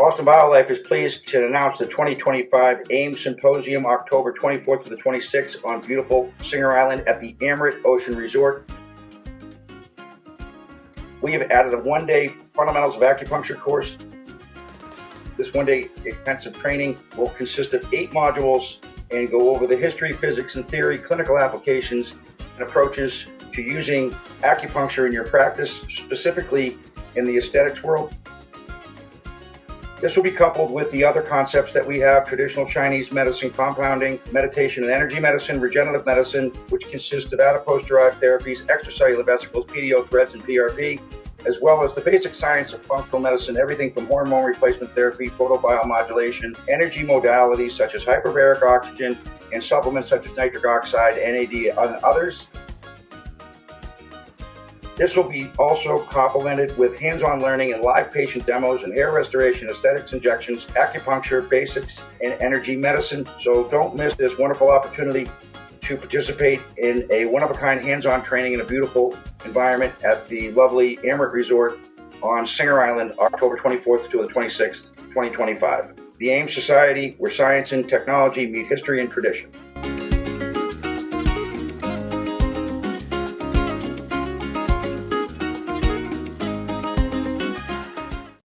Boston BioLife is pleased to announce the 2025 AIMS Symposium, October 24th to the 26th on beautiful Singer Island at the Amrit Ocean Resort. We have added a one-day Fundamentals of Acupuncture course. This one-day intensive training will consist of 8 modules and go over the history, physics, and theory, clinical applications, and approaches to using acupuncture in your practice, specifically in the aesthetics world. This will be coupled with the other concepts that we have: traditional Chinese medicine, compounding, meditation and energy medicine, regenerative medicine, which consists of adipose-derived therapies, extracellular vesicles, PDO threads, and PRP, as well as the basic science of functional medicine, everything from hormone replacement therapy, photobiomodulation, energy modalities such as hyperbaric oxygen, and supplements such as nitric oxide, NAD, and others. This will be also complemented with hands-on learning and live patient demos and hair restoration, aesthetics, injections, acupuncture, basics, and energy medicine. So don't miss this wonderful opportunity to participate in a one-of-a-kind hands-on training in a beautiful environment at the lovely Amrit Resort on Singer Island, October 24th to the 26th, 2025. The AIMS Society, where science and technology meet history and tradition.